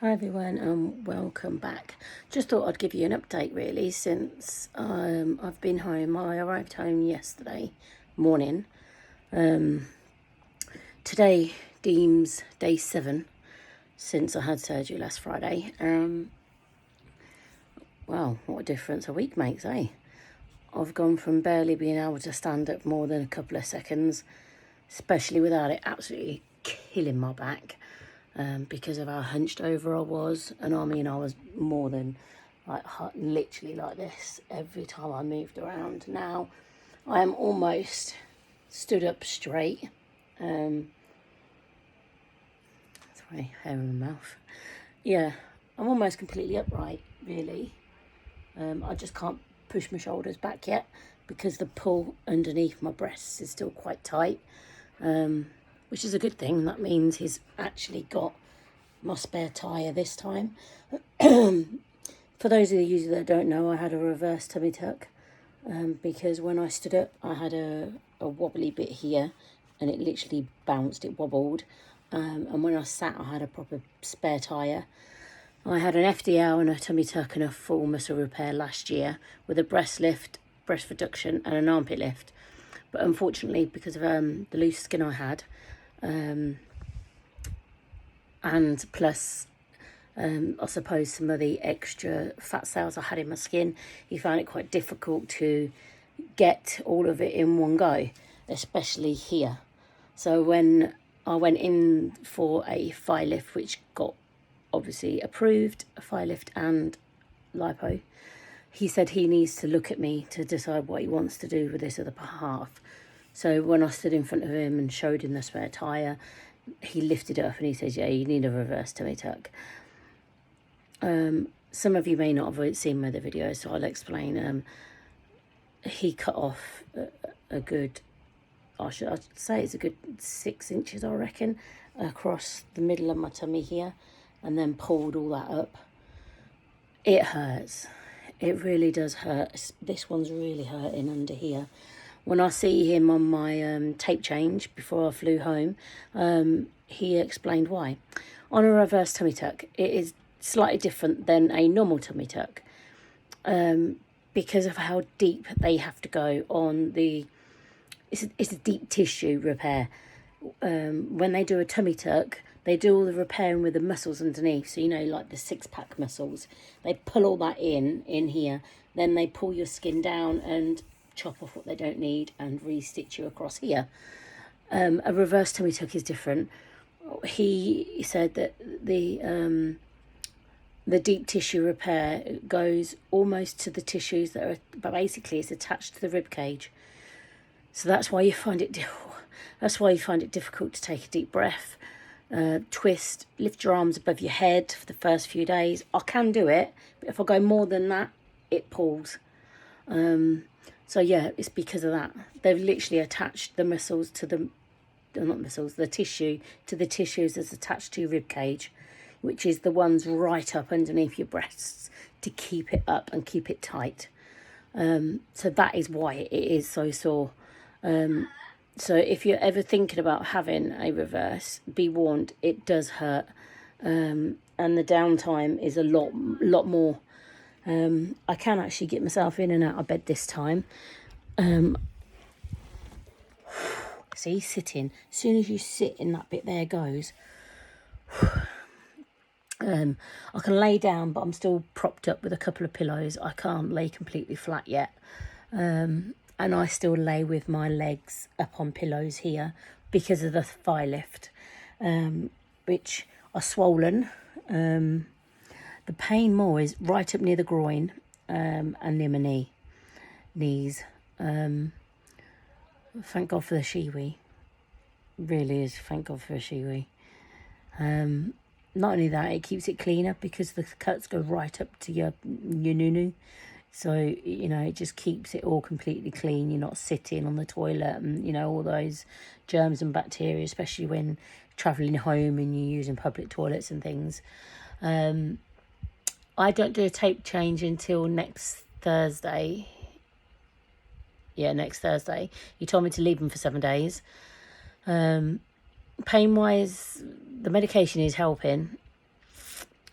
Hi everyone and welcome back. Just thought I'd give you an update really since I've been home. I arrived home yesterday morning. Today deems day 7 since I had surgery last Friday. Wow, what a difference a week makes, eh? I've gone from barely being able to stand up more than a couple of seconds, especially without it absolutely killing my back. Because of how hunched over I was, and I mean I was more than like literally like this every time I moved around. Now I am almost stood up straight. Sorry, hair in my mouth. Yeah, I'm almost completely upright really. I just can't push my shoulders back yet because the pull underneath my breasts is still quite tight, which is a good thing. That means he's actually got my spare tyre this time. For those of you that don't know, I had a reverse tummy tuck because when I stood up I had a wobbly bit here and it literally bounced, it wobbled, and when I sat I had a proper spare tyre. I had an FDL and a tummy tuck and a full muscle repair last year with a breast lift, breast reduction and an armpit lift, but unfortunately because of the loose skin I had, and plus I suppose some of the extra fat cells I had in my skin, he found it quite difficult to get all of it in one go, especially here. So when I went in for a thigh lift, which got obviously approved, a thigh lift and lipo, he said he needs to look at me to decide what he wants to do with this other half. So when I stood in front of him and showed him the spare tyre, he lifted it up and he says, yeah, you need a reverse tummy tuck. Some of you may not have seen my other videos, so I'll explain. He cut off a good, I'd say it's a good 6 inches, I reckon, across the middle of my tummy here, and then pulled all that up. It hurts. It really does hurt. This one's really hurting under here. When I see him on my tape change before I flew home, he explained why. On a reverse tummy tuck, it is slightly different than a normal tummy tuck because of how deep they have to go on the... It's a deep tissue repair. When they do a tummy tuck, they do all the repairing with the muscles underneath. So, you know, like the 6-pack muscles. They pull all that in here. Then they pull your skin down and chop off what they don't need and re-stitch you across here. A reverse tummy tuck is different. He said that the deep tissue repair goes almost to the tissues that are, but basically it's attached to the rib cage. So that's why you find it difficult to take a deep breath, twist, lift your arms above your head for the first few days. I can do it, but if I go more than that, it pulls. So yeah, it's because of that. They've literally attached the muscles to the, not muscles, the tissue to the tissues that's attached to your rib cage, which is the ones right up underneath your breasts to keep it up and keep it tight. So that is why it is so sore. So if you're ever thinking about having a reverse, be warned, it does hurt. And the downtime is a lot more. I can actually get myself in and out of bed this time. See, sitting. As soon as you sit in, that bit there goes. I can lay down, but I'm still propped up with a couple of pillows. I can't lay completely flat yet. And I still lay with my legs up on pillows here because of the thigh lift, which are swollen. The pain more is right up near the groin and near my knees. Thank God for the Shiwi. Really is, thank God for a Shiwi. Not only that, it keeps it cleaner because the cuts go right up to your nunu. So, you know, it just keeps it all completely clean. You're not sitting on the toilet and, you know, all those germs and bacteria, especially when travelling home and you're using public toilets and things. I don't do a tape change until next Thursday. Yeah, next Thursday. He told me to leave him for 7 days. Pain-wise, the medication is helping.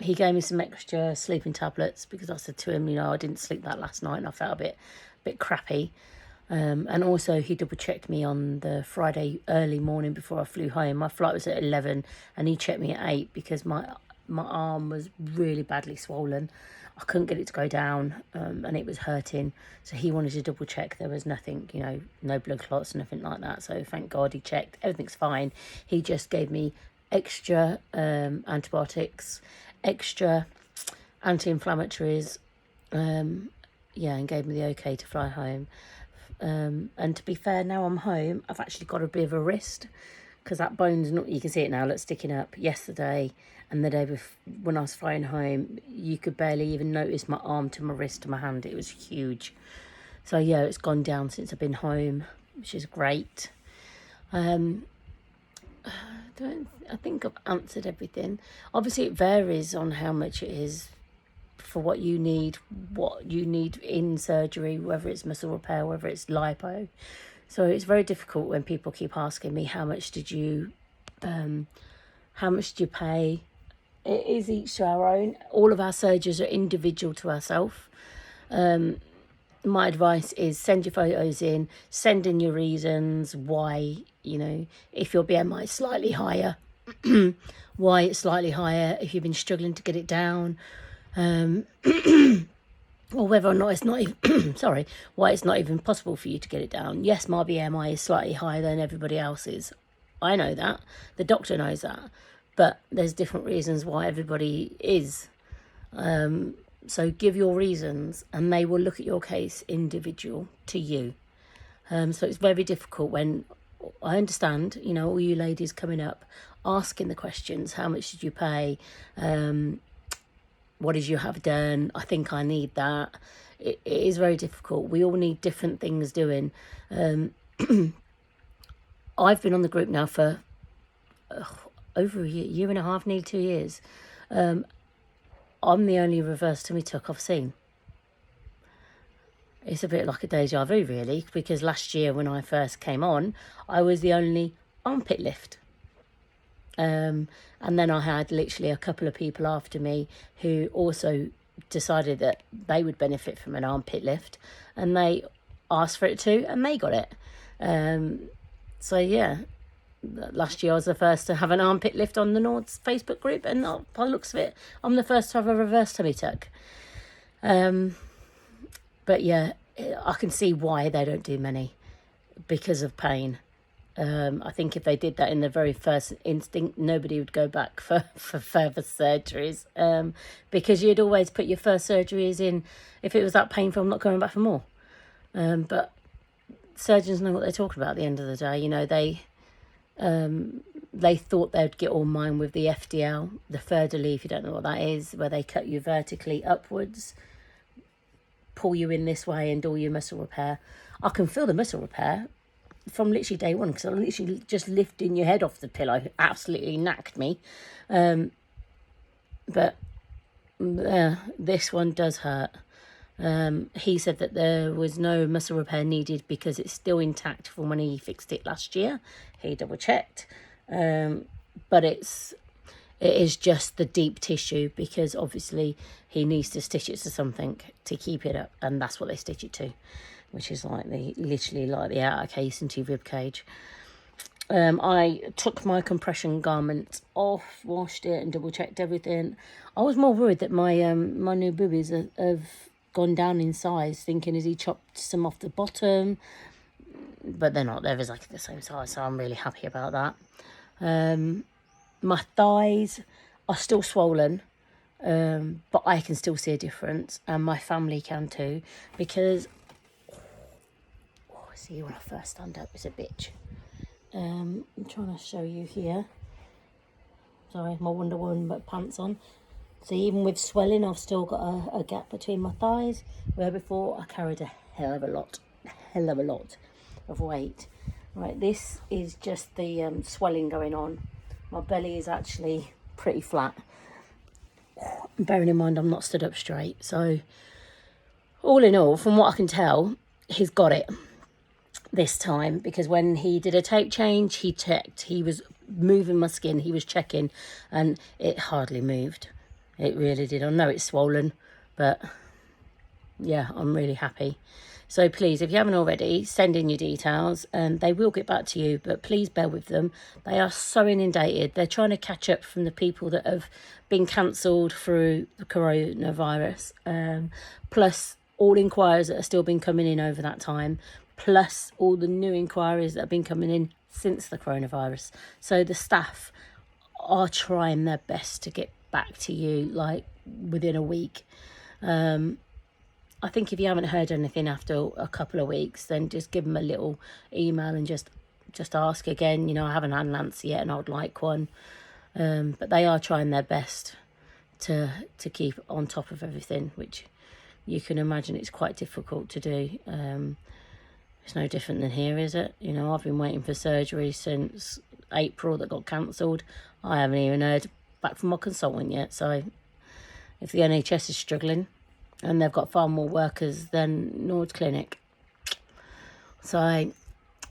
he gave me some extra sleeping tablets because I said to him, you know, I didn't sleep that last night and I felt a bit crappy. And also he double checked me on the Friday early morning before I flew home. My flight was at 11 and he checked me at 8 because my arm was really badly swollen. I couldn't get it to go down, and it was hurting. So he wanted to double check there was nothing, you know, no blood clots, nothing like that. So thank God he checked. Everything's fine. He just gave me extra antibiotics, extra anti-inflammatories, yeah, and gave me the okay to fly home. And to be fair, now I'm home, I've actually got a bit of a wrist because that bone's not, you can see it now, look, sticking up. Yesterday and the day before, when I was flying home, you could barely even notice my arm to my wrist to my hand. It was huge. So yeah, it's gone down since I've been home, which is great. I think I've answered everything. Obviously it varies on how much it is for what you need in surgery, whether it's muscle repair, whether it's lipo. So it's very difficult when people keep asking me, how much did you pay? It is each to our own. All of our surgeries are individual to ourselves. My advice is send your photos in, send in your reasons why, you know, if your BMI is slightly higher, why it's slightly higher, if you've been struggling to get it down, or whether or not it's not even, sorry, why it's not even possible for you to get it down. Yes, my BMI is slightly higher than everybody else's. I know that. The doctor knows that. But there's different reasons why everybody is. So give your reasons and they will look at your case individual to you. So it's very difficult when, I understand, you know, all you ladies coming up asking the questions, how much did you pay? What did you have done? I think I need that. It is very difficult. We all need different things doing. I've been on the group now for over a year and a half, nearly 2 years. I'm the only reverse tummy tuck I've seen. It's a bit like a deja vu, really, because last year when I first came on, I was the only armpit lift. And then I had literally a couple of people after me who also decided that they would benefit from an armpit lift, and they asked for it too, and they got it. So yeah, last year I was the first to have an armpit lift on the Nords Facebook group, and by the looks of it, I'm the first to have a reverse tummy tuck. But yeah, I can see why they don't do many, because of pain. I think if they did that in the very first instinct, nobody would go back for further surgeries, because you'd always put your first surgeries in, if it was that painful, I'm not going back for more. But surgeons know what they're talking about at the end of the day. You know, they thought they'd get all mine with the FDL, the Fer-de-Lys, if you don't know what that is, where they cut you vertically upwards, pull you in this way and do all your muscle repair. I can feel the muscle repair from literally day one, because I'm literally just lifting your head off the pillow. Absolutely knacked me. But this one does hurt. He said that there was no muscle repair needed because it's still intact from when he fixed it last year. He double checked. But it is just the deep tissue, because obviously he needs to stitch it to something to keep it up, and that's what they stitch it to, which is like literally like the outer case into your rib cage. I took my compression garment off, washed it and double checked everything. I was more worried that my my new boobies have gone down in size, thinking, has he chopped some off the bottom? But they're not. They're exactly the same size, so I'm really happy about that. My thighs are still swollen, but I can still see a difference, and my family can too, because see, when I first stand up, it's a bitch. I'm trying to show you here. Sorry, my Wonder Woman pants on. So even with swelling, I've still got a gap between my thighs, where before I carried a hell of a lot of weight. Right, this is just the swelling going on. My belly is actually pretty flat. Bearing in mind I'm not stood up straight. So all in all, from what I can tell, he's got it this time, because when he did a tape change, he checked, he was moving my skin, he was checking, and it hardly moved. It really did. I know it's swollen, but yeah, I'm really happy. So please, if you haven't already, send in your details and they will get back to you, but please bear with them. They are so inundated. They're trying to catch up from the people that have been cancelled through the coronavirus, plus all inquiries that have still been coming in over that time, plus all the new inquiries that have been coming in since the coronavirus. So the staff are trying their best to get back to you like within a week. I think if you haven't heard anything after a couple of weeks, then just give them a little email and just ask again. You know, I haven't had an answer yet and I would like one. But they are trying their best to keep on top of everything, which you can imagine it's quite difficult to do. It's no different than here, is it? You know, I've been waiting for surgery since April that got cancelled. I haven't even heard back from my consultant yet. So if the NHS is struggling, and they've got far more workers than Nord's Clinic. So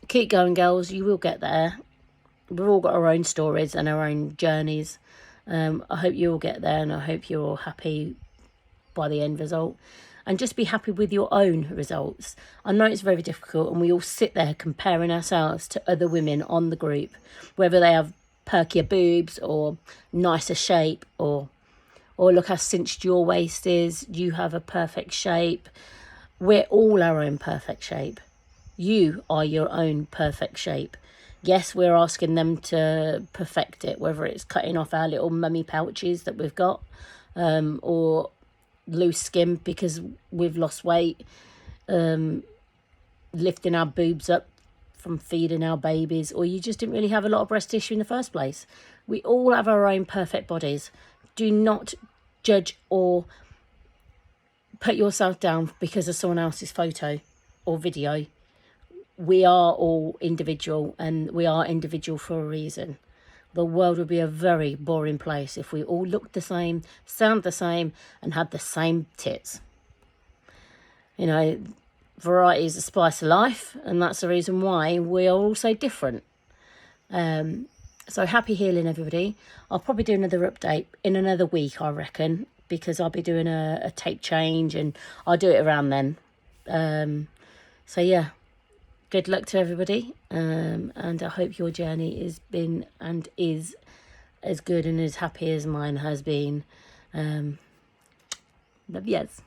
keep going, girls. You will get there. We've all got our own stories and our own journeys. I hope you all get there, and I hope you're all happy by the end result. And just be happy with your own results. I know it's very difficult, and we all sit there comparing ourselves to other women on the group, whether they have perkier boobs or nicer shape, or look how cinched your waist is, you have a perfect shape. We're all our own perfect shape. You are your own perfect shape. Yes, we're asking them to perfect it, whether it's cutting off our little mummy pouches that we've got, or loose skin because we've lost weight, lifting our boobs up from feeding our babies, or you just didn't really have a lot of breast tissue in the first place. We all have our own perfect bodies. Do not judge or put yourself down because of someone else's photo or video. We are all individual, and we are individual for a reason. The world would be a very boring place if we all looked the same, sound the same, and had the same tits. You know, variety is the spice of life, and that's the reason why we are all so different. So happy healing, everybody. I'll probably do another update in another week, I reckon, because I'll be doing a tape change and I'll do it around then. So yeah, good luck to everybody. And I hope your journey has been and is as good and as happy as mine has been. Love yous.